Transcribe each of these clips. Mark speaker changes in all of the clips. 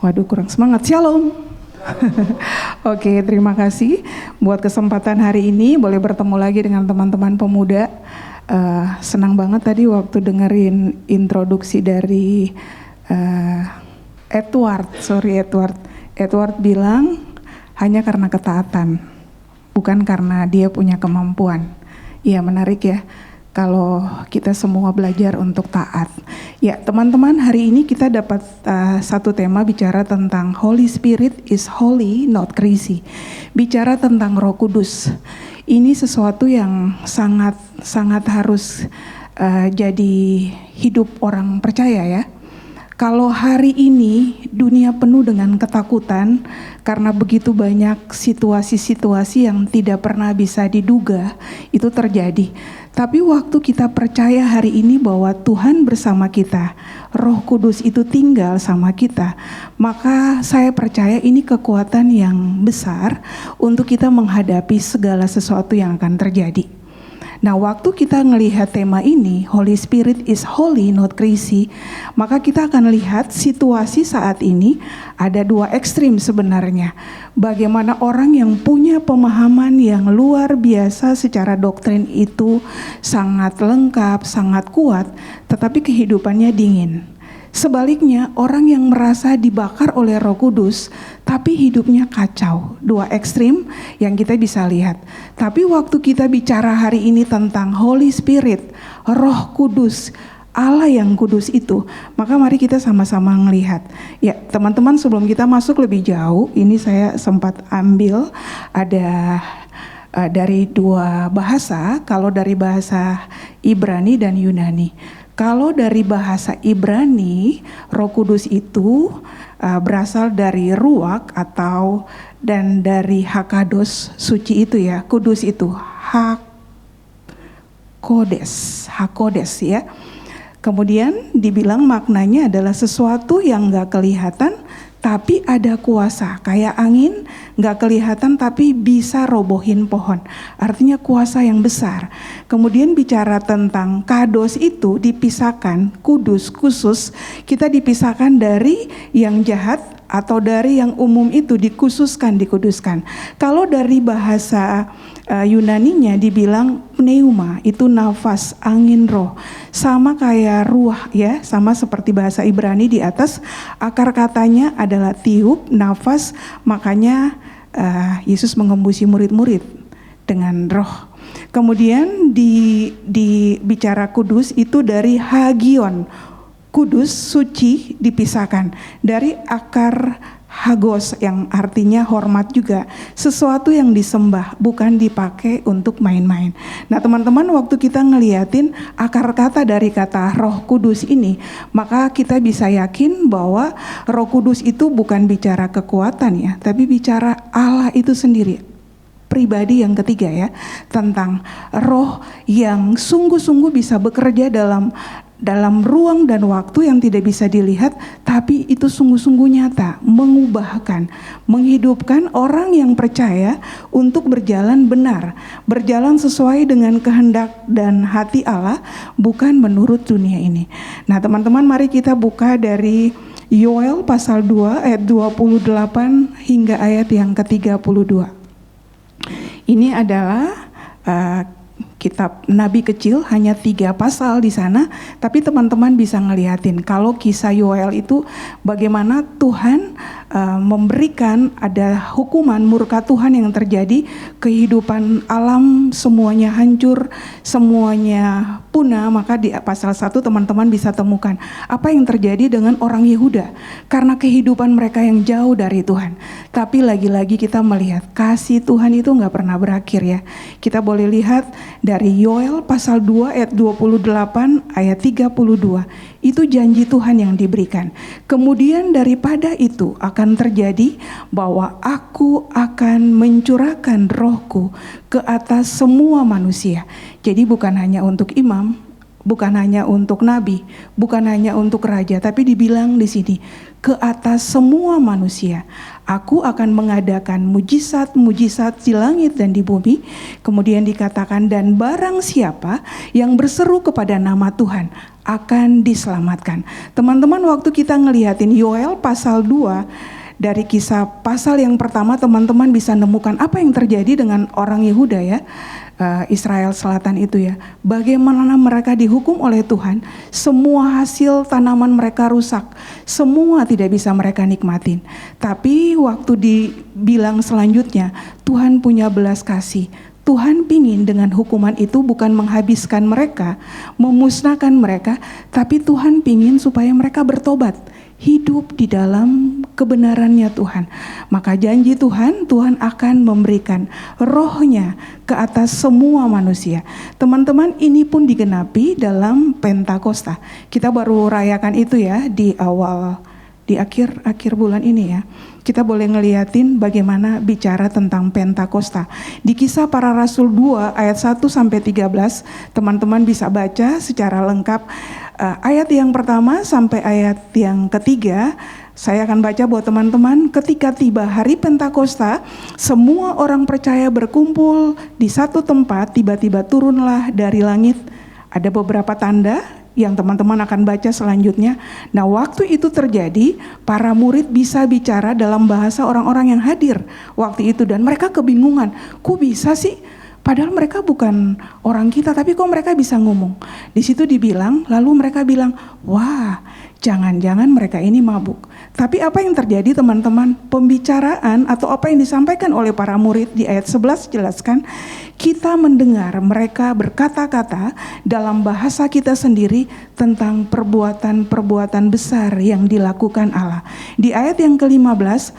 Speaker 1: Waduh, kurang semangat. Shalom. Oke, terima kasih buat kesempatan hari ini boleh bertemu lagi dengan teman-teman pemuda. Senang banget tadi waktu dengerin introduksi dari Edward bilang hanya karena ketaatan, bukan karena dia punya kemampuan. Iya, menarik ya. Kalau kita semua belajar untuk taat. Ya, teman-teman, hari ini kita dapat satu tema bicara tentang Holy Spirit is holy, not crazy. Bicara tentang Roh Kudus. Ini sesuatu yang sangat harus jadi hidup orang percaya ya. Kalau hari ini dunia penuh dengan ketakutan karena begitu banyak situasi-situasi yang tidak pernah bisa diduga itu terjadi. Tapi waktu kita percaya hari ini bahwa Tuhan bersama kita, Roh Kudus itu tinggal sama kita, maka saya percaya ini kekuatan yang besar untuk kita menghadapi segala sesuatu yang akan terjadi. Nah, waktu kita melihat tema ini, Holy Spirit is holy, not crazy, maka kita akan lihat situasi saat ini ada dua ekstrim sebenarnya. Bagaimana orang yang punya pemahaman yang luar biasa secara doktrin itu sangat lengkap, sangat kuat, tetapi kehidupannya dingin. Sebaliknya, orang yang merasa dibakar oleh Roh Kudus, tapi hidupnya kacau. Dua ekstrim yang kita bisa lihat. Tapi waktu kita bicara hari ini tentang Holy Spirit, Roh Kudus, Allah yang kudus itu, maka mari kita sama-sama melihat. Ya, teman-teman, sebelum kita masuk lebih jauh, ini saya sempat ambil ada dari dua bahasa, kalau dari bahasa Ibrani dan Yunani. Kalau dari bahasa Ibrani, Roh Kudus itu berasal dari ruach atau dan dari hakados, suci itu ya, kudus itu, hakodes ya. Kemudian dibilang maknanya adalah sesuatu yang gak kelihatan tapi ada kuasa, kayak angin gak kelihatan tapi bisa robohin pohon, artinya kuasa yang besar. Kemudian bicara tentang kados itu dipisahkan, kudus, khusus, kita dipisahkan dari yang jahat atau dari yang umum itu dikuduskan. Kalau dari bahasa Yunaninya dibilang pneuma, itu nafas, angin roh. Sama kayak ruah ya, sama seperti bahasa Ibrani di atas, akar katanya adalah tiup, nafas, makanya Yesus mengembusi murid-murid dengan roh. Kemudian di bicara kudus itu dari hagion, kudus, suci, dipisahkan dari akar hagos yang artinya hormat juga, sesuatu yang disembah, bukan dipakai untuk main-main. Nah teman-teman, waktu kita ngeliatin akar kata dari kata Roh Kudus ini, maka kita bisa yakin bahwa Roh Kudus itu bukan bicara kekuatan ya, tapi bicara Allah itu sendiri. Pribadi yang ketiga ya, tentang roh yang sungguh-sungguh bisa bekerja dalam ruang dan waktu yang tidak bisa dilihat, tapi itu sungguh-sungguh nyata, mengubahkan, menghidupkan orang yang percaya untuk berjalan benar, berjalan sesuai dengan kehendak dan hati Allah, bukan menurut dunia ini. Nah teman-teman, mari kita buka dari Yoel pasal 2 ayat 28 hingga ayat yang ke-32. Ini adalah kitab Nabi kecil, hanya 3 pasal di sana, tapi teman-teman bisa ngeliatin kalau kisah Yoel itu bagaimana Tuhan memberikan ada hukuman murka Tuhan yang terjadi, kehidupan alam semuanya hancur, semuanya punah. Maka di pasal 1 teman-teman bisa temukan apa yang terjadi dengan orang Yehuda karena kehidupan mereka yang jauh dari Tuhan. Tapi lagi-lagi kita melihat kasih Tuhan itu gak pernah berakhir ya. Kita boleh lihat dari Yoel pasal 2 ayat 28 ayat 32, itu janji Tuhan yang diberikan. Kemudian daripada itu akan terjadi bahwa aku akan mencurahkan rohku ke atas semua manusia. Jadi bukan hanya untuk imam, bukan hanya untuk nabi, bukan hanya untuk raja, tapi dibilang di sini ke atas semua manusia. Aku akan mengadakan mujizat-mujizat di langit dan di bumi. Kemudian dikatakan, dan barang siapa yang berseru kepada nama Tuhan akan diselamatkan. Teman-teman, waktu kita ngeliatin Yoel pasal 2, dari kisah pasal yang pertama, teman-teman bisa nemukan apa yang terjadi dengan orang Yehuda ya, Israel Selatan itu ya. Bagaimana mereka dihukum oleh Tuhan, semua hasil tanaman mereka rusak, semua tidak bisa mereka nikmatin. Tapi waktu dibilang selanjutnya, Tuhan punya belas kasih. Tuhan pingin dengan hukuman itu bukan menghabiskan mereka, memusnahkan mereka, tapi Tuhan pingin supaya mereka bertobat, hidup di dalam kebenarannya Tuhan. Maka janji Tuhan, Tuhan akan memberikan rohnya ke atas semua manusia. Teman-teman, ini pun digenapi dalam Pentakosta. Kita baru rayakan itu ya di akhir bulan ini ya. Kita boleh ngeliatin bagaimana bicara tentang Pentakosta. Di Kisah Para Rasul 2 ayat 1 sampai 13, teman-teman bisa baca secara lengkap ayat yang pertama sampai ayat yang ketiga. Saya akan baca buat teman-teman. Ketika tiba hari Pentakosta, semua orang percaya berkumpul di satu tempat, tiba-tiba turunlah dari langit ada beberapa tanda yang teman-teman akan baca selanjutnya. Nah, waktu itu terjadi, para murid bisa bicara dalam bahasa orang-orang yang hadir waktu itu, dan mereka kebingungan, kok bisa sih? Padahal mereka bukan orang kita, tapi kok mereka bisa ngomong? Di situ dibilang, lalu mereka bilang, wah, jangan-jangan mereka ini mabuk. Tapi apa yang terjadi teman-teman? Pembicaraan atau apa yang disampaikan oleh para murid di ayat 11 jelaskan, kita mendengar mereka berkata-kata dalam bahasa kita sendiri tentang perbuatan-perbuatan besar yang dilakukan Allah. Di ayat yang ke-15,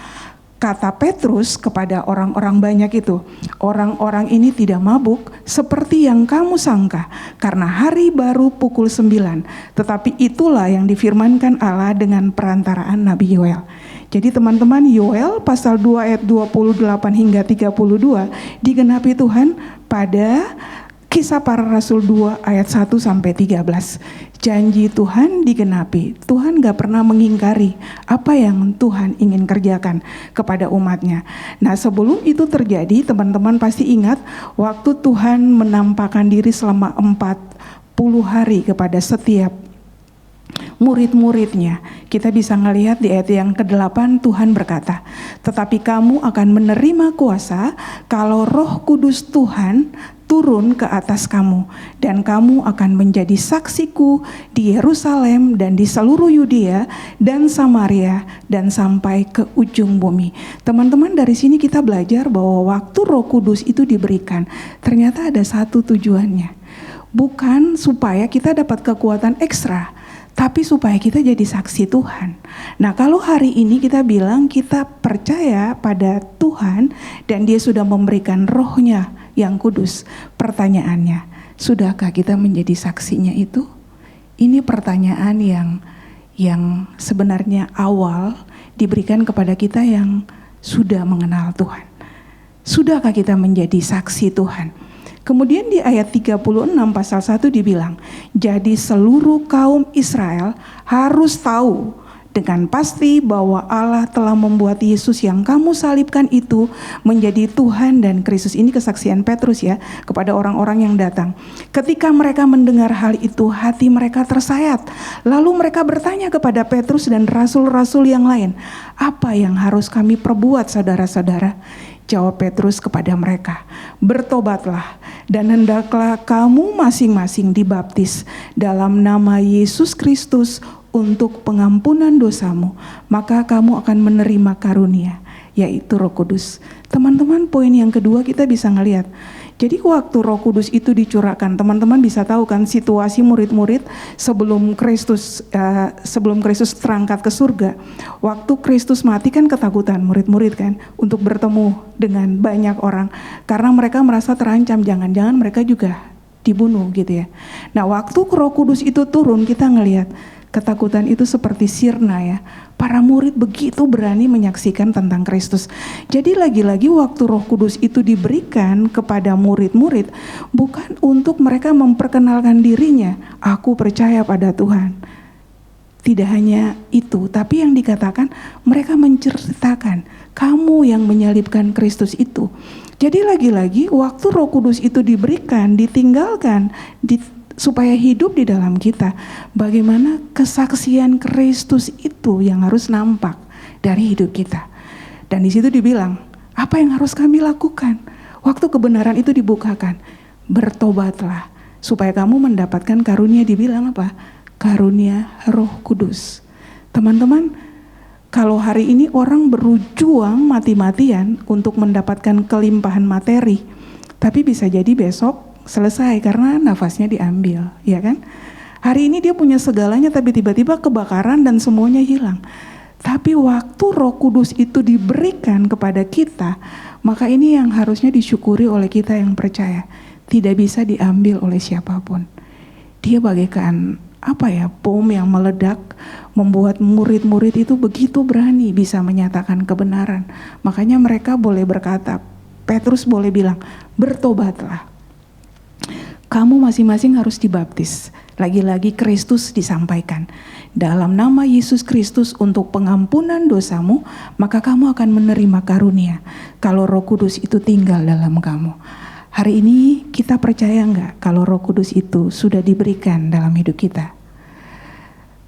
Speaker 1: kata Petrus kepada orang-orang banyak itu, orang-orang ini tidak mabuk seperti yang kamu sangka, karena hari baru pukul 9. Tetapi itulah yang difirmankan Allah dengan perantaraan Nabi Yoel. Jadi teman-teman, Yoel pasal 2 ayat 28 hingga 32 digenapi Tuhan pada Kisah Para Rasul 2 ayat 1 sampai 13. Janji Tuhan digenapi. Tuhan gak pernah mengingkari apa yang Tuhan ingin kerjakan kepada umatnya. Nah, sebelum itu terjadi, teman-teman pasti ingat waktu Tuhan menampakkan diri selama 40 hari kepada setiap murid-muridnya. Kita bisa ngelihat di ayat yang ke-8, Tuhan berkata, tetapi kamu akan menerima kuasa kalau Roh Kudus Tuhan turun ke atas kamu, dan kamu akan menjadi saksiku di Yerusalem dan di seluruh Yudea dan Samaria dan sampai ke ujung bumi. Teman-teman, dari sini kita belajar bahwa waktu Roh Kudus itu diberikan, ternyata ada satu tujuannya. Bukan supaya kita dapat kekuatan ekstra, tapi supaya kita jadi saksi Tuhan. Nah, kalau hari ini kita bilang kita percaya pada Tuhan dan Dia sudah memberikan Roh-Nya yang kudus, pertanyaannya, sudahkah kita menjadi saksinya itu? Ini pertanyaan yang sebenarnya awal diberikan kepada kita yang sudah mengenal Tuhan. Sudahkah kita menjadi saksi Tuhan? Kemudian di ayat 36 pasal 1 dibilang, jadi seluruh kaum Israel harus tahu dengan pasti bahwa Allah telah membuat Yesus yang kamu salibkan itu menjadi Tuhan dan Kristus. Ini kesaksian Petrus ya kepada orang-orang yang datang. Ketika mereka mendengar hal itu, hati mereka tersayat. Lalu mereka bertanya kepada Petrus dan rasul-rasul yang lain, apa yang harus kami perbuat saudara-saudara? Jawab Petrus kepada mereka, bertobatlah dan hendaklah kamu masing-masing dibaptis dalam nama Yesus Kristus untuk pengampunan dosamu, maka kamu akan menerima karunia, yaitu Roh Kudus. Teman-teman, poin yang kedua kita bisa ngelihat. Jadi waktu Roh Kudus itu dicurahkan, teman-teman bisa tahu kan situasi murid-murid sebelum Kristus terangkat ke surga. Waktu Kristus mati kan ketakutan murid-murid kan untuk bertemu dengan banyak orang karena mereka merasa terancam, jangan-jangan mereka juga dibunuh gitu ya. Nah, waktu Roh Kudus itu turun, kita ngelihat ketakutan itu seperti sirna ya. Para murid begitu berani menyaksikan tentang Kristus. Jadi lagi-lagi waktu Roh Kudus itu diberikan kepada murid-murid, bukan untuk mereka memperkenalkan dirinya, aku percaya pada Tuhan. Tidak hanya itu, tapi yang dikatakan mereka menceritakan kamu yang menyalibkan Kristus itu. Jadi lagi-lagi waktu Roh Kudus itu diberikan, ditinggalkan, supaya hidup di dalam kita, bagaimana kesaksian Kristus itu yang harus nampak dari hidup kita. Dan di situ dibilang, apa yang harus kami lakukan? Waktu kebenaran itu dibukakan, bertobatlah supaya kamu mendapatkan karunia. Dibilang apa? Karunia Roh Kudus. Teman-teman, kalau hari ini orang berjuang mati-matian untuk mendapatkan kelimpahan materi, tapi bisa jadi besok selesai karena nafasnya diambil, ya kan? Hari ini dia punya segalanya tapi tiba-tiba kebakaran dan semuanya hilang. Tapi waktu Roh Kudus itu diberikan kepada kita, maka ini yang harusnya disyukuri oleh kita yang percaya. Tidak bisa diambil oleh siapapun. Dia bagaikan bom yang meledak, membuat murid-murid itu begitu berani bisa menyatakan kebenaran. Makanya mereka boleh berkata, Petrus boleh bilang, bertobatlah. Kamu masing-masing harus dibaptis. Lagi-lagi Kristus disampaikan. Dalam nama Yesus Kristus untuk pengampunan dosamu, maka kamu akan menerima karunia. Kalau Roh Kudus itu tinggal dalam kamu. Hari ini kita percaya enggak kalau Roh Kudus itu sudah diberikan dalam hidup kita?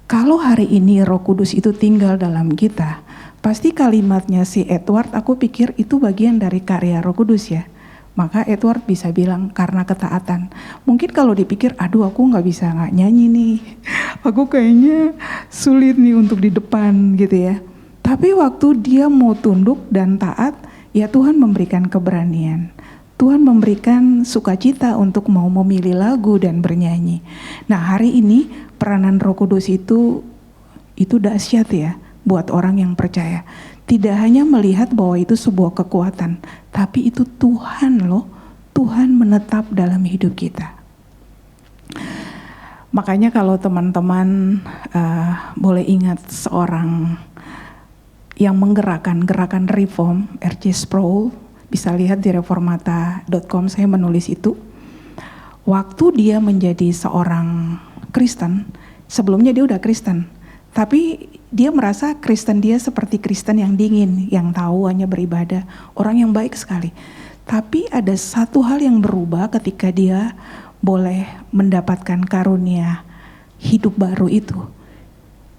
Speaker 1: Kalau hari ini Roh Kudus itu tinggal dalam kita, pasti kalimatnya si Edward, aku pikir itu bagian dari karya Roh Kudus ya. Maka Edward bisa bilang karena ketaatan. Mungkin kalau dipikir, aduh aku gak bisa gak nyanyi nih. Aku kayaknya sulit nih untuk di depan gitu ya. Tapi waktu dia mau tunduk dan taat, ya Tuhan memberikan keberanian. Tuhan memberikan sukacita untuk mau memilih lagu dan bernyanyi. Nah hari ini peranan Roh Kudus itu dahsyat ya buat orang yang percaya. Tidak hanya melihat bahwa itu sebuah kekuatan, tapi itu Tuhan loh. Tuhan menetap dalam hidup kita. Makanya kalau teman-teman boleh ingat seorang yang menggerakkan gerakan reform, R.C. Sproul, bisa lihat di reformata.com, saya menulis itu. Waktu dia menjadi seorang Kristen, sebelumnya dia udah Kristen, tapi dia merasa Kristen dia seperti Kristen yang dingin, yang tahu hanya beribadah, orang yang baik sekali. Tapi ada satu hal yang berubah ketika dia boleh mendapatkan karunia hidup baru itu.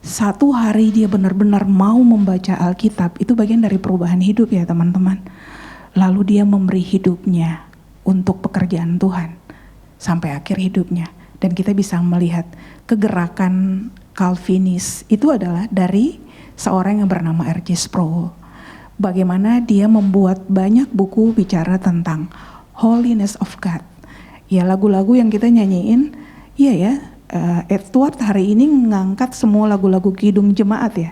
Speaker 1: Satu hari dia benar-benar mau membaca Alkitab, itu bagian dari perubahan hidup ya teman-teman. Lalu dia memberi hidupnya untuk pekerjaan Tuhan sampai akhir hidupnya. Dan kita bisa melihat kegerakan Calvinis itu adalah dari seorang yang bernama R.C. Sproul. Bagaimana dia membuat banyak buku bicara tentang holiness of God. Ya lagu-lagu yang kita nyanyiin, iya ya, Edward hari ini ngangkat semua lagu-lagu kidung jemaat ya.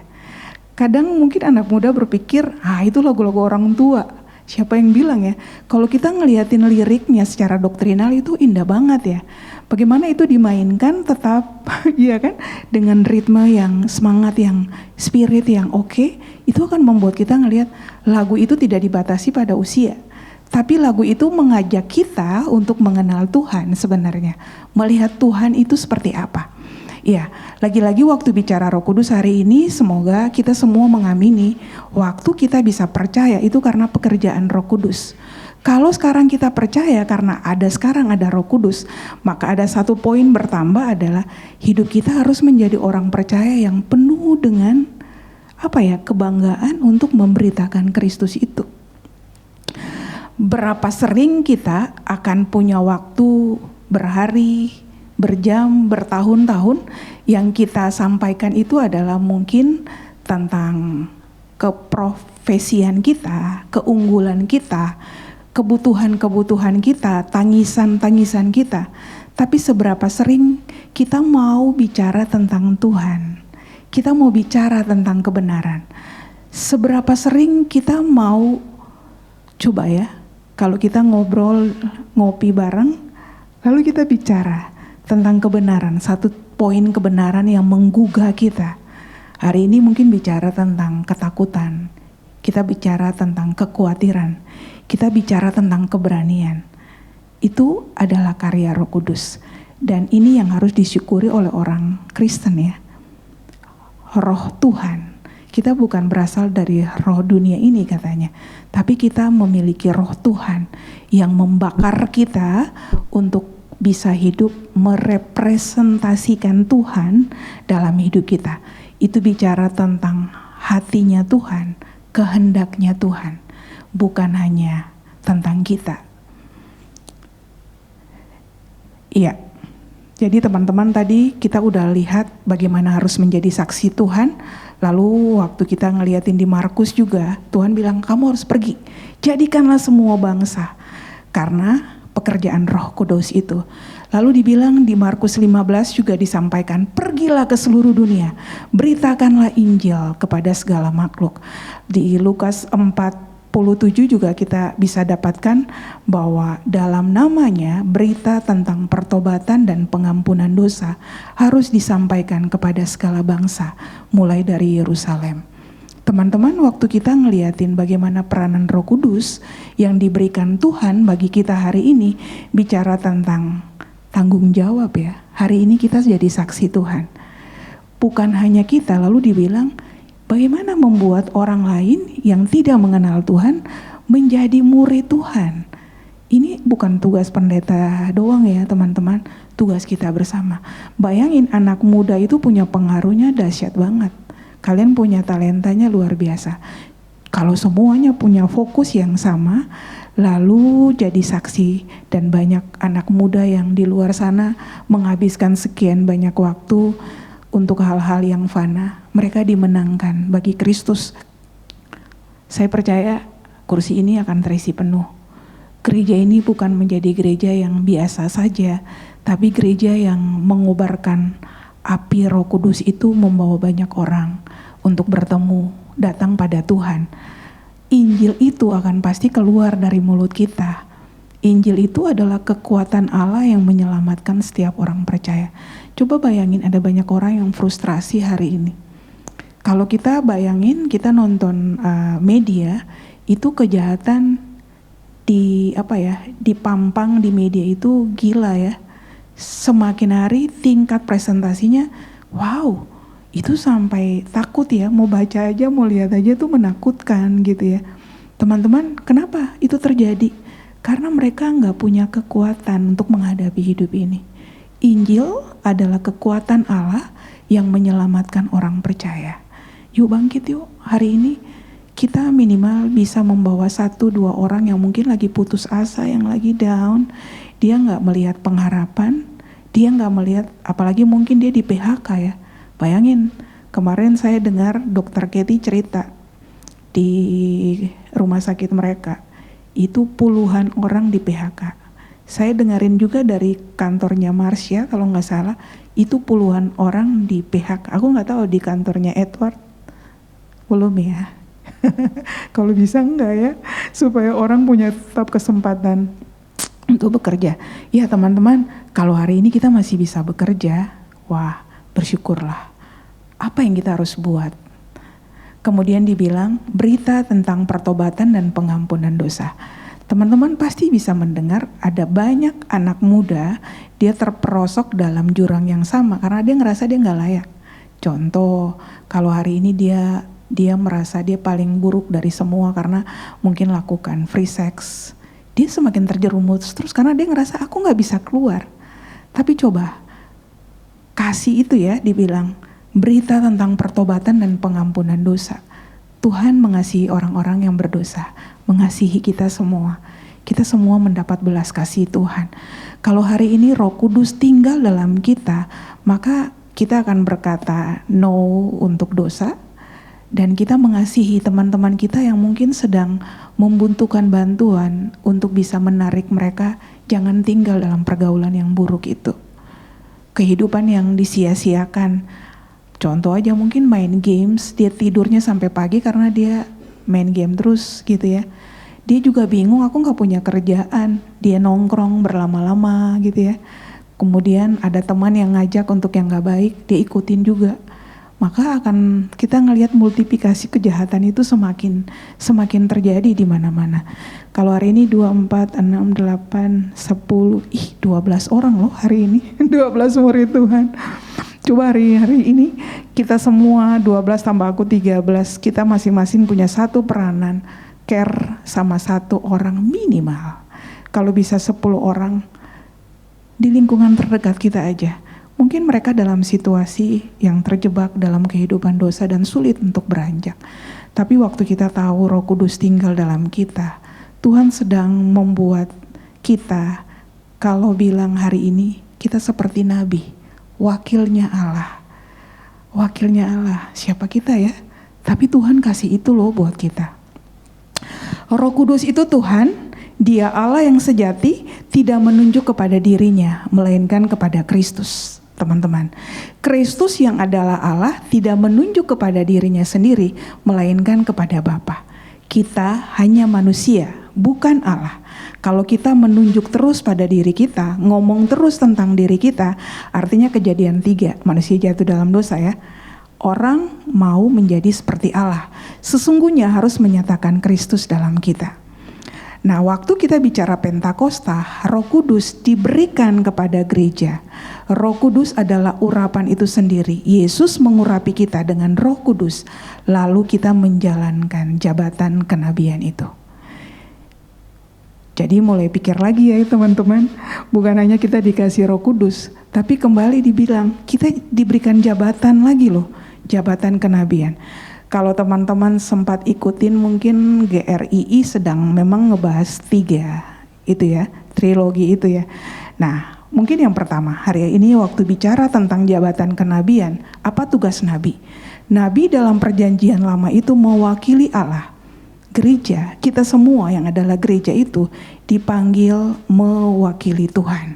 Speaker 1: Kadang mungkin anak muda berpikir, itu lagu-lagu orang tua. Siapa yang bilang ya, kalau kita ngeliatin liriknya secara doktrinal itu indah banget ya. Bagaimana itu dimainkan tetap ya kan, dengan ritme yang semangat, yang spirit yang oke, itu akan membuat kita ngelihat lagu itu tidak dibatasi pada usia. Tapi lagu itu mengajak kita untuk mengenal Tuhan sebenarnya. Melihat Tuhan itu seperti apa. Ya, lagi-lagi waktu bicara Roh Kudus hari ini, semoga kita semua mengamini waktu kita bisa percaya itu karena pekerjaan Roh Kudus. Kalau sekarang kita percaya karena sekarang ada Roh Kudus, maka ada satu poin bertambah adalah hidup kita harus menjadi orang percaya yang penuh dengan kebanggaan untuk memberitakan Kristus itu. Berapa sering kita akan punya waktu berhari, berjam, bertahun-tahun yang kita sampaikan itu adalah mungkin tentang keprofesian kita, keunggulan kita, kebutuhan-kebutuhan kita, tangisan-tangisan kita. Tapi seberapa sering kita mau bicara tentang Tuhan, kita mau bicara tentang kebenaran. Seberapa sering kita mau, coba ya, kalau kita ngobrol, ngopi bareng, lalu kita bicara tentang kebenaran, satu poin kebenaran yang menggugah kita. Hari ini mungkin bicara tentang ketakutan, kita bicara tentang kekhawatiran, kita bicara tentang keberanian. Itu adalah karya Roh Kudus. Dan ini yang harus disyukuri oleh orang Kristen ya. roh Tuhan. Kita bukan berasal dari roh dunia ini katanya, tapi kita memiliki roh Tuhan yang membakar kita untuk bisa hidup merepresentasikan Tuhan dalam hidup kita. Itu bicara tentang hatinya Tuhan, kehendaknya Tuhan, bukan hanya tentang kita. Iya. Jadi teman-teman tadi kita udah lihat bagaimana harus menjadi saksi Tuhan. Lalu waktu kita ngeliatin di Markus juga, Tuhan bilang kamu harus pergi. Jadikanlah semua bangsa. Karena pekerjaan Roh Kudus itu. Lalu dibilang di Markus 15 juga disampaikan, pergilah ke seluruh dunia. Beritakanlah Injil kepada segala makhluk. Di Lukas 4:7 juga kita bisa dapatkan bahwa dalam namanya berita tentang pertobatan dan pengampunan dosa harus disampaikan kepada segala bangsa, mulai dari Yerusalem. Teman-teman, waktu kita ngeliatin bagaimana peranan Roh Kudus yang diberikan Tuhan bagi kita hari ini, bicara tentang tanggung jawab ya. Hari ini kita jadi saksi Tuhan. Bukan hanya kita, lalu dibilang, bagaimana membuat orang lain yang tidak mengenal Tuhan menjadi murid Tuhan. Ini bukan tugas pendeta doang ya teman-teman, tugas kita bersama. Bayangin anak muda itu punya pengaruhnya dahsyat banget. Kalian punya talentanya luar biasa. Kalau semuanya punya fokus yang sama, lalu jadi saksi dan banyak anak muda yang di luar sana menghabiskan sekian banyak waktu untuk hal-hal yang fana, mereka dimenangkan bagi Kristus. Saya percaya kursi ini akan terisi penuh. Gereja ini bukan menjadi gereja yang biasa saja, tapi gereja yang mengobarkan api Roh Kudus itu membawa banyak orang untuk bertemu, datang pada Tuhan. Injil itu akan pasti keluar dari mulut kita. Injil itu adalah kekuatan Allah yang menyelamatkan setiap orang percaya. Coba bayangin ada banyak orang yang frustrasi hari ini. Kalau kita bayangin, kita nonton media, itu kejahatan dipampang di media itu gila ya. Semakin hari tingkat presentasinya, wow, itu sampai takut ya, mau baca aja, mau lihat aja tuh menakutkan gitu ya. Teman-teman, kenapa itu terjadi? Karena mereka nggak punya kekuatan untuk menghadapi hidup ini. Injil adalah kekuatan Allah yang menyelamatkan orang percaya. Yuk bangkit yuk, hari ini kita minimal bisa membawa 1-2 orang yang mungkin lagi putus asa, yang lagi down. Dia nggak melihat pengharapan, dia nggak melihat, apalagi mungkin dia di PHK ya. Bayangin, kemarin saya dengar dokter Katie cerita di rumah sakit mereka, itu puluhan orang di PHK. Saya dengerin juga dari kantornya Marsha, kalau nggak salah, itu puluhan orang di PHK. Aku nggak tahu di kantornya Edward, belum ya. Kalau bisa enggak ya, supaya orang punya tetap kesempatan untuk bekerja. Ya teman-teman, kalau hari ini kita masih bisa bekerja, wah bersyukurlah. Apa yang kita harus buat? Kemudian dibilang berita tentang pertobatan dan pengampunan dosa. Teman-teman pasti bisa mendengar ada banyak anak muda, dia terperosok dalam jurang yang sama karena dia ngerasa dia nggak layak. Contoh, kalau hari ini dia merasa dia paling buruk dari semua karena mungkin lakukan free sex. Dia semakin terjerumus terus karena dia ngerasa aku nggak bisa keluar. Tapi coba, kasih itu ya dibilang, berita tentang pertobatan dan pengampunan dosa. Tuhan mengasihi orang-orang yang berdosa, mengasihi kita semua. Kita semua mendapat belas kasih Tuhan. Kalau hari ini Roh Kudus tinggal dalam kita, maka kita akan berkata no untuk dosa, dan kita mengasihi teman-teman kita yang mungkin sedang membutuhkan bantuan untuk bisa menarik mereka jangan tinggal dalam pergaulan yang buruk itu. Kehidupan yang disia-siakan. Contoh aja mungkin main games, dia tidurnya sampai pagi karena dia main game terus gitu ya. Dia juga bingung, aku gak punya kerjaan, dia nongkrong berlama-lama gitu ya. Kemudian ada teman yang ngajak untuk yang gak baik, dia ikutin juga. Maka akan kita ngelihat multiplikasi kejahatan itu semakin terjadi di mana-mana. Kalau hari ini 2, 4, 6, 8, 10, 12 orang loh hari ini, 12 murid Tuhan. Coba hari ini kita semua 12 tambah aku 13, kita masing-masing punya satu peranan, care sama satu orang minimal. Kalau bisa 10 orang di lingkungan terdekat kita aja. Mungkin mereka dalam situasi yang terjebak dalam kehidupan dosa dan sulit untuk beranjak. Tapi waktu kita tahu Roh Kudus tinggal dalam kita, Tuhan sedang membuat kita, kalau bilang hari ini, kita seperti nabi. Wakilnya Allah. Wakilnya Allah. Siapa kita ya? Tapi Tuhan kasih itu loh buat kita. Roh Kudus itu Tuhan, Dia Allah yang sejati, tidak menunjuk kepada dirinya, melainkan kepada Kristus. Teman-teman, Kristus yang adalah Allah tidak menunjuk kepada dirinya sendiri, melainkan kepada Bapa. Kita hanya manusia, bukan Allah. Kalau kita menunjuk terus pada diri kita, ngomong terus tentang diri kita, artinya Kejadian 3, manusia jatuh dalam dosa ya. Orang mau menjadi seperti Allah, sesungguhnya harus menyatakan Kristus dalam kita. Nah, waktu kita bicara Pentakosta, Roh Kudus diberikan kepada gereja. Roh Kudus adalah urapan itu sendiri. Yesus mengurapi kita dengan Roh Kudus, lalu kita menjalankan jabatan kenabian itu. Jadi mulai pikir lagi ya teman-teman, bukan hanya kita dikasih Roh Kudus, tapi kembali dibilang kita diberikan jabatan lagi loh, jabatan kenabian. Kalau teman-teman sempat ikutin mungkin GRII sedang memang ngebahas 3 itu ya, trilogi itu ya. Nah mungkin yang pertama hari ini waktu bicara tentang jabatan kenabian, apa tugas nabi? Nabi dalam perjanjian lama itu mewakili Allah. Gereja, kita semua yang adalah gereja itu dipanggil mewakili Tuhan.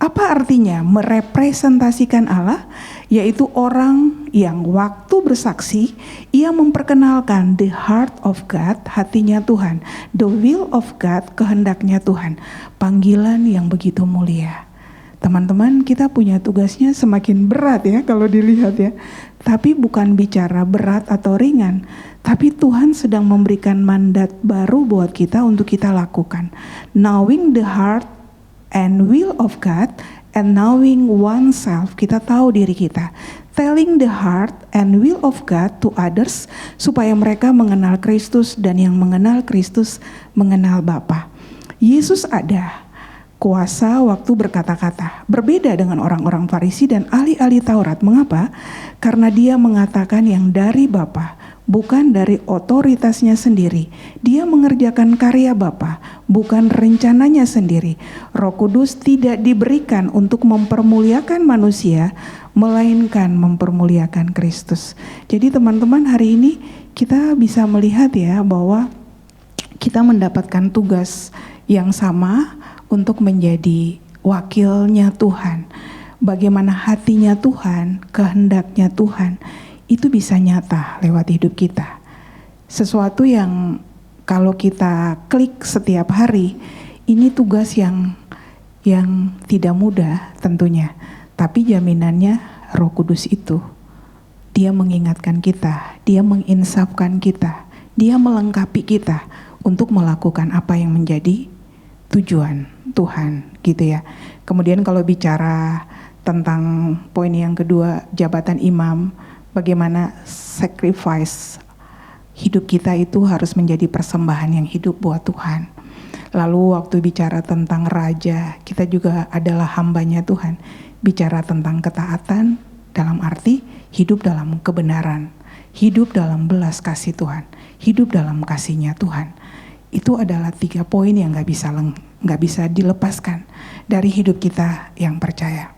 Speaker 1: Apa artinya merepresentasikan Allah? Yaitu orang yang waktu bersaksi, ia memperkenalkan the heart of God, hatinya Tuhan, the will of God, kehendaknya Tuhan, panggilan yang begitu mulia. Teman-teman, kita punya tugasnya semakin berat ya kalau dilihat ya. Tapi bukan bicara berat atau ringan, tapi Tuhan sedang memberikan mandat baru buat kita untuk kita lakukan. Knowing the heart and will of God and knowing oneself, kita tahu diri kita. Telling the heart and will of God to others supaya mereka mengenal Kristus dan yang mengenal Kristus mengenal Bapa. Yesus ada kuasa waktu berkata-kata, berbeda dengan orang-orang Farisi dan ahli-ahli Taurat. Mengapa? Karena dia mengatakan yang dari Bapa, bukan dari otoritasnya sendiri. Dia mengerjakan karya Bapa, bukan rencananya sendiri. Roh Kudus tidak diberikan untuk mempermuliakan manusia, melainkan mempermuliakan Kristus. Jadi teman-teman, hari ini kita bisa melihat ya bahwa kita mendapatkan tugas yang sama untuk menjadi wakilnya Tuhan. Bagaimana hatinya Tuhan, kehendaknya Tuhan, itu bisa nyata lewat hidup kita. Sesuatu yang kalau kita klik setiap hari, ini tugas yang tidak mudah tentunya. Tapi jaminannya Roh Kudus itu, dia mengingatkan kita, dia menginsafkan kita, dia melengkapi kita untuk melakukan apa yang menjadi tujuan Tuhan gitu ya. Kemudian kalau bicara tentang poin yang kedua, jabatan imam, bagaimana sacrifice hidup kita itu harus menjadi persembahan yang hidup buat Tuhan. Lalu waktu bicara tentang raja, kita juga adalah hambanya Tuhan. Bicara tentang ketaatan dalam arti hidup dalam kebenaran, hidup dalam belas kasih Tuhan, hidup dalam kasihnya Tuhan. Itu adalah 3 poin yang gak bisa dilepaskan dari hidup kita yang percaya.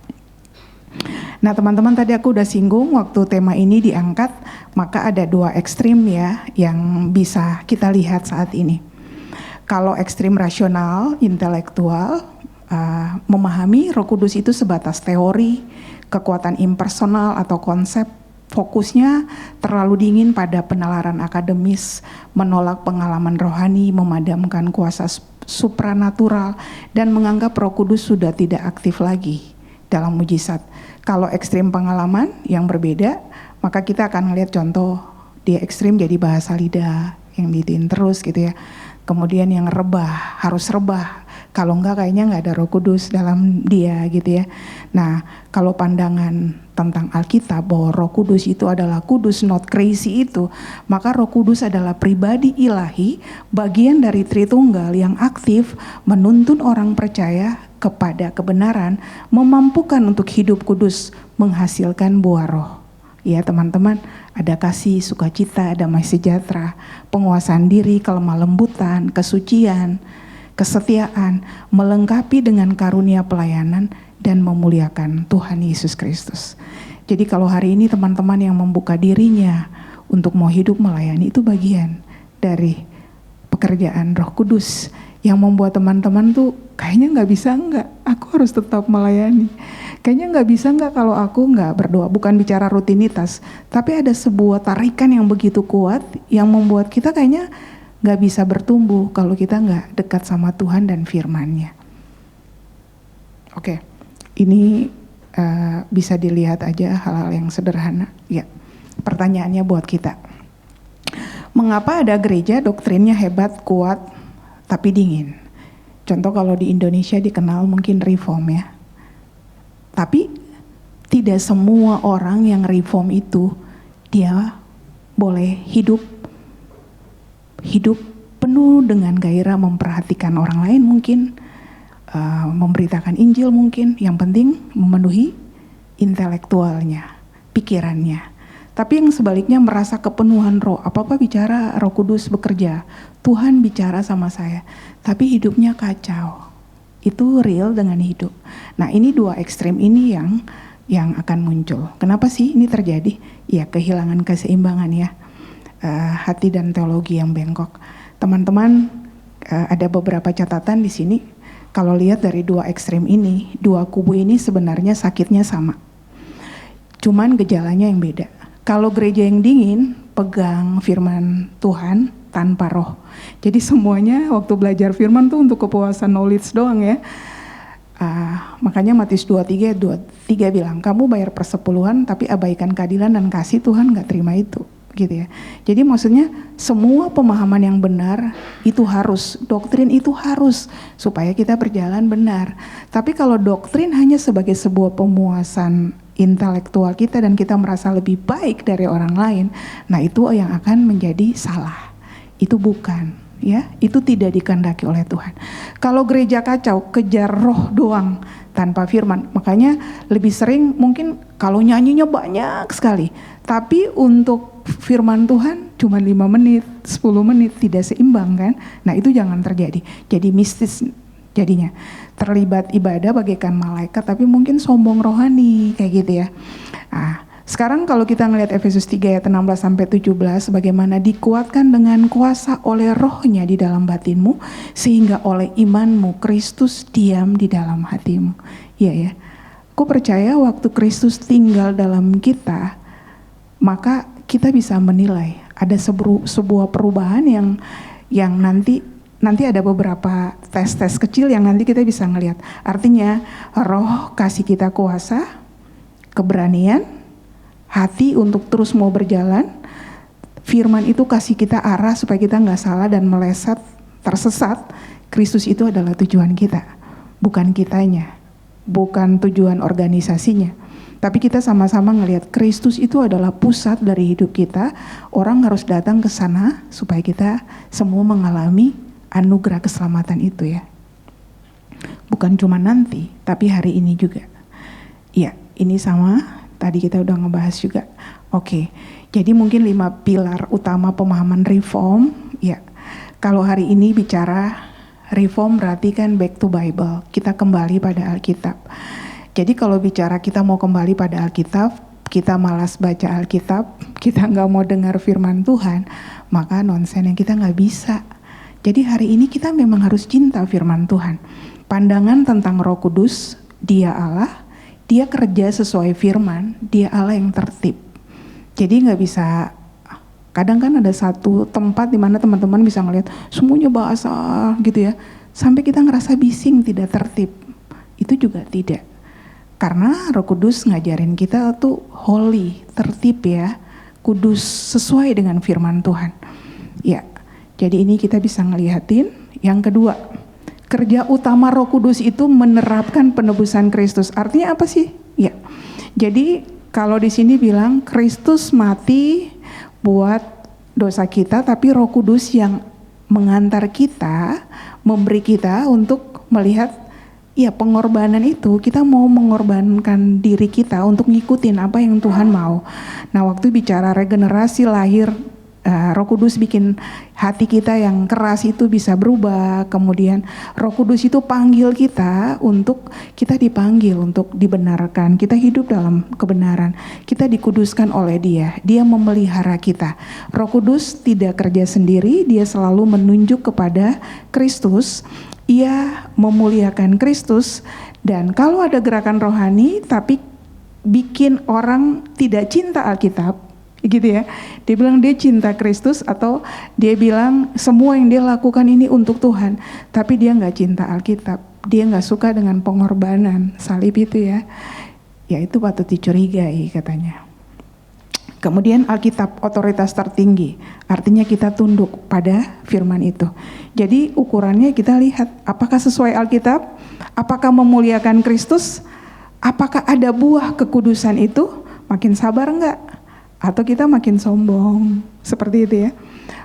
Speaker 1: Nah teman-teman, tadi aku udah singgung waktu tema ini diangkat, maka ada 2 ekstrim ya yang bisa kita lihat saat ini. Kalau ekstrim rasional, intelektual, memahami Roh Kudus itu sebatas teori, kekuatan impersonal atau konsep, fokusnya terlalu dingin pada penalaran akademis, menolak pengalaman rohani, memadamkan kuasa supranatural, dan menganggap Roh Kudus sudah tidak aktif lagi dalam mujizat. Kalau ekstrim pengalaman yang berbeda, maka kita akan melihat contoh dia ekstrim jadi bahasa lidah yang ditiin terus gitu ya. Kemudian yang rebah, harus rebah Kalau enggak kayaknya enggak ada Roh Kudus dalam dia gitu ya. Nah, kalau pandangan tentang Alkitab bahwa Roh Kudus itu adalah kudus, not crazy itu, maka Roh Kudus adalah pribadi ilahi, bagian dari Tritunggal yang aktif menuntun orang percaya kepada kebenaran, memampukan untuk hidup kudus, menghasilkan buah roh. Ya teman-teman, ada kasih, sukacita, damai sejahtera, penguasaan diri, kelemah lembutan, kesucian, kesetiaan, melengkapi dengan karunia pelayanan, dan memuliakan Tuhan Yesus Kristus. Jadi kalau hari ini teman-teman yang membuka dirinya untuk mau hidup melayani, itu bagian dari pekerjaan Roh Kudus yang membuat teman-teman tuh kayaknya nggak bisa aku harus tetap melayani. Kayaknya nggak bisa kalau aku nggak berdoa. Bukan bicara rutinitas, tapi ada sebuah tarikan yang begitu kuat yang membuat kita kayaknya nggak bisa bertumbuh kalau kita nggak dekat sama Tuhan dan firman-Nya. Oke, ini bisa dilihat aja hal-hal yang sederhana. Ya, pertanyaannya buat kita. Mengapa ada gereja doktrinnya hebat, kuat, tapi dingin? Contoh kalau di Indonesia dikenal mungkin reform ya. Tapi tidak semua orang yang reform itu dia boleh hidup penuh dengan gairah memperhatikan orang lain mungkin, memberitakan Injil mungkin, yang penting memenuhi intelektualnya, pikirannya. Tapi yang sebaliknya merasa kepenuhan roh, apa-apa bicara Roh Kudus bekerja, Tuhan bicara sama saya, tapi hidupnya kacau. Itu real dengan hidup. Nah ini dua ekstrim ini yang akan muncul. Kenapa sih ini terjadi? Ya kehilangan keseimbangan ya, hati dan teologi yang bengkok. Teman-teman ada beberapa catatan di sini. Kalau lihat dari dua ekstrim ini, dua kubu ini sebenarnya sakitnya sama. Cuman gejalanya yang beda. Kalau gereja yang dingin, pegang firman Tuhan tanpa roh. Jadi semuanya waktu belajar firman tuh untuk kepuasan knowledge doang ya. Makanya Matius 23 bilang, kamu bayar persepuluhan tapi abaikan keadilan dan kasih, Tuhan gak terima itu. Gitu ya. Jadi maksudnya semua pemahaman yang benar itu harus, doktrin itu harus supaya kita berjalan benar. Tapi kalau doktrin hanya sebagai sebuah pemuasan intelektual kita dan kita merasa lebih baik dari orang lain, nah itu yang akan menjadi salah. Itu bukan, ya, itu tidak dikehendaki oleh Tuhan. Kalau gereja kacau, kejar roh doang tanpa firman, makanya lebih sering mungkin kalau nyanyinya banyak sekali, tapi untuk firman Tuhan cuma 5 menit, 10 menit, tidak seimbang kan. Nah itu jangan terjadi, jadi mistis jadinya. Terlibat ibadah bagaikan malaikat tapi mungkin sombong rohani kayak gitu ya. Nah, sekarang kalau kita ngelihat Efesus 3 ayat 16 sampai 17, bagaimana dikuatkan dengan kuasa oleh rohnya di dalam batinmu, sehingga oleh imanmu Kristus diam di dalam hatimu. Iya ya. Aku percaya waktu Kristus tinggal dalam kita, maka kita bisa menilai ada sebuah perubahan yang nanti ada beberapa tes kecil yang nanti kita bisa ngelihat. Artinya roh kasih kita kuasa, keberanian, hati untuk terus mau berjalan. Firman itu kasih kita arah supaya kita nggak salah dan meleset, tersesat. Kristus itu adalah tujuan kita, bukan kitanya, bukan tujuan organisasinya. Tapi kita sama-sama ngelihat Kristus itu adalah pusat dari hidup kita. Orang harus datang ke sana supaya kita semua mengalami anugerah keselamatan itu ya. Bukan cuma nanti, tapi hari ini juga. Ya, ini sama, tadi kita udah ngebahas juga. Oke, jadi mungkin 5 pilar utama pemahaman reform. Ya, kalau hari ini bicara reform berarti kan back to Bible. Kita kembali pada Alkitab. Jadi kalau bicara kita mau kembali pada Alkitab, kita malas baca Alkitab, kita nggak mau dengar firman Tuhan, maka nonsen yang kita nggak bisa. Jadi hari ini kita memang harus cinta firman Tuhan. Pandangan tentang Roh Kudus, dia Allah, dia kerja sesuai firman, dia Allah yang tertib. Jadi nggak bisa, kadang kan ada satu tempat di mana teman-teman bisa ngelihat semuanya bahasa gitu ya, sampai kita ngerasa bising, tidak tertib. Itu juga tidak. Karena Roh Kudus ngajarin kita tuh holy, tertib ya, kudus sesuai dengan firman Tuhan. Ya. Jadi ini kita bisa ngelihatin. Yang kedua, kerja utama Roh Kudus itu menerapkan penebusan Kristus. Artinya apa sih? Ya. Jadi kalau di sini bilang Kristus mati buat dosa kita, tapi Roh Kudus yang mengantar kita, memberi kita untuk melihat ya pengorbanan itu, kita mau mengorbankan diri kita untuk ngikutin apa yang Tuhan mau. Nah, waktu bicara regenerasi lahir, Roh Kudus bikin hati kita yang keras itu bisa berubah. Kemudian Roh Kudus itu panggil kita untuk kita dipanggil untuk dibenarkan. Kita hidup dalam kebenaran. Kita dikuduskan oleh Dia. Dia memelihara kita. Roh Kudus tidak kerja sendiri. Dia selalu menunjuk kepada Kristus. Ia memuliakan Kristus. Dan kalau ada gerakan rohani tapi bikin orang tidak cinta Alkitab, gitu ya. Dia bilang dia cinta Kristus, atau dia bilang semua yang dia lakukan ini untuk Tuhan, tapi dia nggak cinta Alkitab, dia nggak suka dengan pengorbanan salib itu ya. Ya itu patut dicurigai katanya. Kemudian Alkitab otoritas tertinggi, artinya kita tunduk pada firman itu. Jadi ukurannya kita lihat apakah sesuai Alkitab, apakah memuliakan Kristus, apakah ada buah kekudusan itu, makin sabar enggak? Atau kita makin sombong, seperti itu ya.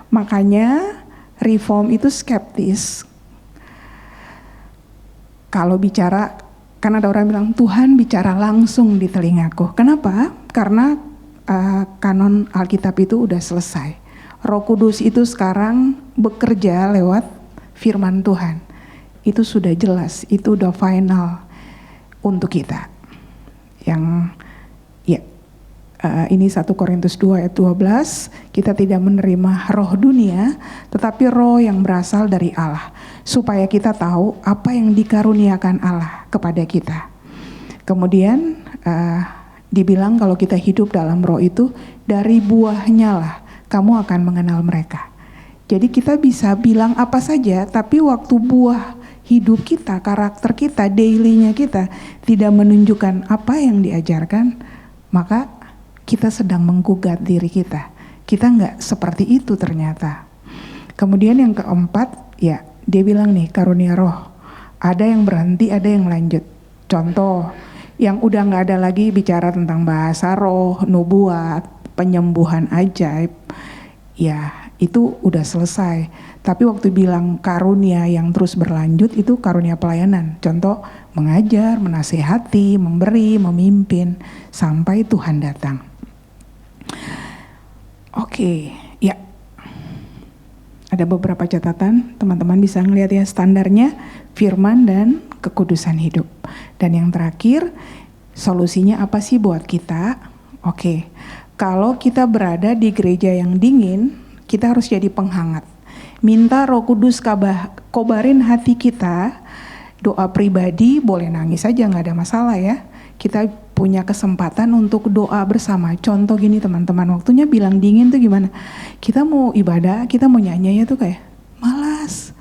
Speaker 1: Makanya reform itu skeptis. Kalau bicara, kan ada orang bilang Tuhan bicara langsung di telingaku. Kenapa? Karena kanon Alkitab itu udah selesai. Roh Kudus itu sekarang bekerja lewat firman Tuhan. Itu sudah jelas, itu udah final untuk kita. Yang ini 1 Korintus 2 ayat 12, kita tidak menerima roh dunia, tetapi roh yang berasal dari Allah, supaya kita tahu apa yang dikaruniakan Allah kepada kita. Kemudian dibilang kalau kita hidup dalam roh itu, dari buahnya lah kamu akan mengenal mereka. Jadi kita bisa bilang apa saja, tapi waktu buah hidup kita, karakter kita, daily-nya kita tidak menunjukkan apa yang diajarkan, maka kita sedang menggugat diri kita. Kita nggak seperti itu ternyata. Kemudian yang keempat, ya dia bilang nih karunia roh. Ada yang berhenti, ada yang lanjut. Contoh, yang udah nggak ada lagi bicara tentang bahasa roh, nubuat, penyembuhan ajaib. Ya itu udah selesai. Tapi waktu bilang karunia yang terus berlanjut itu karunia pelayanan. Contoh, mengajar, menasehati, memberi, memimpin, sampai Tuhan datang. Oke, ya. Ada beberapa catatan, teman-teman bisa ngelihat ya standarnya, firman dan kekudusan hidup. Dan yang terakhir, solusinya apa sih buat kita? Oke, kalau kita berada di gereja yang dingin, kita harus jadi penghangat. Minta Roh Kudus kobarin hati kita, doa pribadi, boleh nangis aja nggak ada masalah ya. Kita punya kesempatan untuk doa bersama. Contoh gini teman-teman, waktunya bilang dingin tuh gimana? Kita mau ibadah, kita mau nyanyi tuh kayak malas.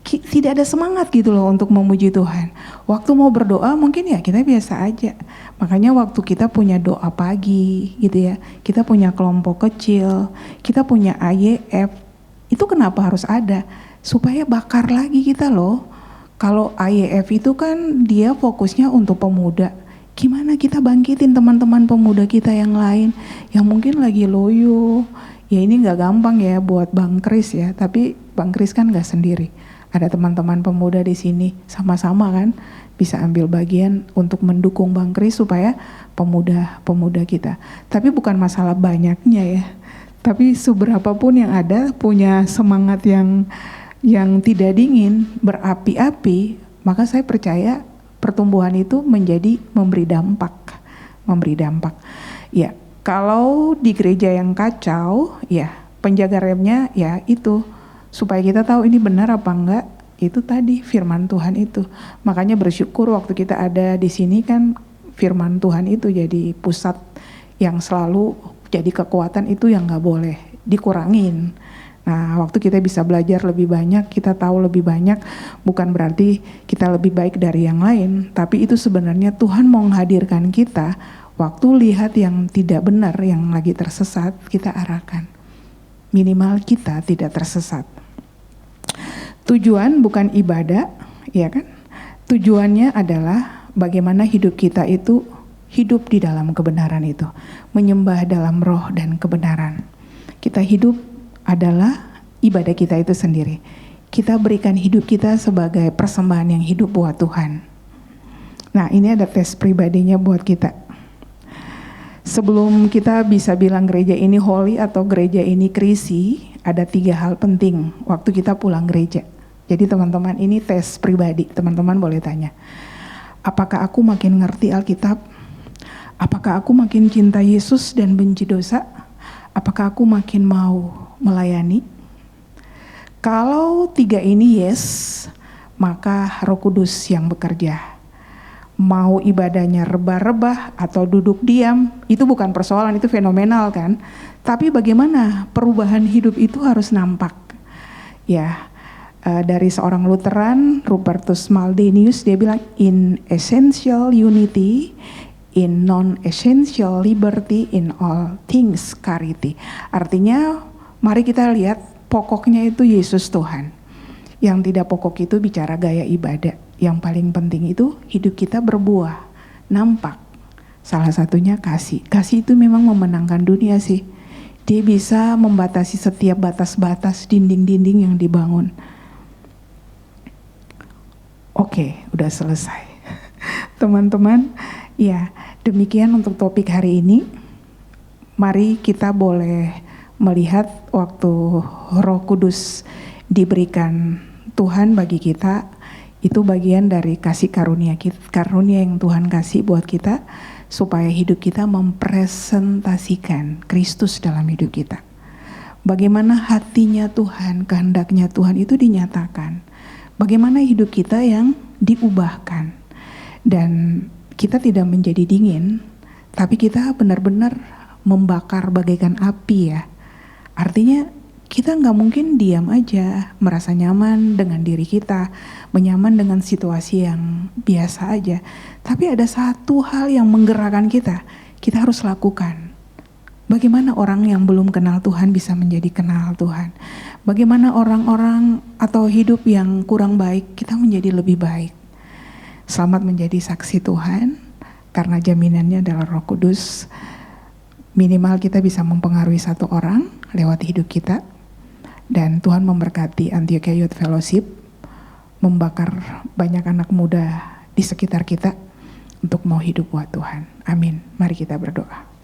Speaker 1: Tidak ada semangat gitu loh untuk memuji Tuhan. Waktu mau berdoa mungkin ya kita biasa aja. Makanya waktu kita punya doa pagi gitu ya, kita punya kelompok kecil, kita punya AYF, itu kenapa harus ada? Supaya bakar lagi kita loh. Kalau AYF itu kan dia fokusnya untuk pemuda. Gimana kita bangkitin teman-teman pemuda kita yang lain yang mungkin lagi loyo. Ya ini gak gampang ya buat Bang Kris ya, tapi Bang Kris kan gak sendiri. Ada teman-teman pemuda di sini sama-sama kan bisa ambil bagian untuk mendukung Bang Kris supaya pemuda-pemuda kita. Tapi bukan masalah banyaknya ya. Tapi seberapa pun yang ada punya semangat yang tidak dingin, berapi-api, maka saya percaya pertumbuhan itu memberi dampak. Ya, kalau di gereja yang kacau, ya penjaga remnya ya itu supaya kita tahu ini benar apa enggak, itu tadi firman Tuhan itu. Makanya bersyukur waktu kita ada di sini kan firman Tuhan itu jadi pusat yang selalu jadi kekuatan, itu yang nggak boleh dikurangin. Nah, waktu kita bisa belajar lebih banyak, kita tahu lebih banyak, bukan berarti kita lebih baik dari yang lain, tapi itu sebenarnya Tuhan mau menghadirkan kita, waktu lihat yang tidak benar, yang lagi tersesat, kita arahkan. Minimal kita tidak tersesat. Tujuan bukan ibadah, ya kan? Tujuannya adalah bagaimana hidup kita itu hidup di dalam kebenaran itu, menyembah dalam roh dan kebenaran. Kita hidup adalah ibadah kita itu sendiri. Kita berikan hidup kita sebagai persembahan yang hidup buat Tuhan. Nah, ini ada tes pribadinya buat kita. Sebelum kita bisa bilang gereja ini holy atau gereja ini crazy, ada 3 hal penting waktu kita pulang gereja. Jadi teman-teman, ini tes pribadi, teman-teman boleh tanya. Apakah aku makin ngerti Alkitab? Apakah aku makin cinta Yesus dan benci dosa? Apakah aku makin mau melayani? Kalau 3 ini yes, maka Roh Kudus yang bekerja. Mau ibadahnya rebah-rebah atau duduk diam, itu bukan persoalan, itu fenomenal kan. Tapi bagaimana perubahan hidup itu harus nampak. Ya, dari seorang Lutheran, Rupertus Maldenius, dia bilang in essential unity, in non-essential liberty, in all things charity. Artinya mari kita lihat pokoknya itu Yesus Tuhan. Yang tidak pokok itu bicara gaya ibadah. Yang paling penting itu hidup kita berbuah, nampak. Salah satunya kasih. Kasih itu memang memenangkan dunia sih. Dia bisa membatasi setiap batas-batas dinding-dinding yang dibangun. Oke, udah selesai. Teman-teman, ya demikian untuk topik hari ini. Mari kita boleh melihat waktu Roh Kudus diberikan Tuhan bagi kita, itu bagian dari kasih karunia yang Tuhan kasih buat kita, supaya hidup kita mempresentasikan Kristus dalam hidup kita. Bagaimana hatinya Tuhan, kehendaknya Tuhan itu dinyatakan. Bagaimana hidup kita yang diubahkan. Dan kita tidak menjadi dingin, tapi kita benar-benar membakar bagaikan api ya. Artinya kita nggak mungkin diam aja, merasa nyaman dengan diri kita, menyaman dengan situasi yang biasa aja. Tapi ada satu hal yang menggerakkan kita harus lakukan. Bagaimana orang yang belum kenal Tuhan bisa menjadi kenal Tuhan? Bagaimana orang-orang atau hidup yang kurang baik, kita menjadi lebih baik. Selamat menjadi saksi Tuhan, karena jaminannya adalah Roh Kudus. Minimal kita bisa mempengaruhi satu orang lewat hidup kita. Dan Tuhan memberkati Antiochia Youth Fellowship, membakar banyak anak muda di sekitar kita untuk mau hidup buat Tuhan. Amin. Mari kita berdoa.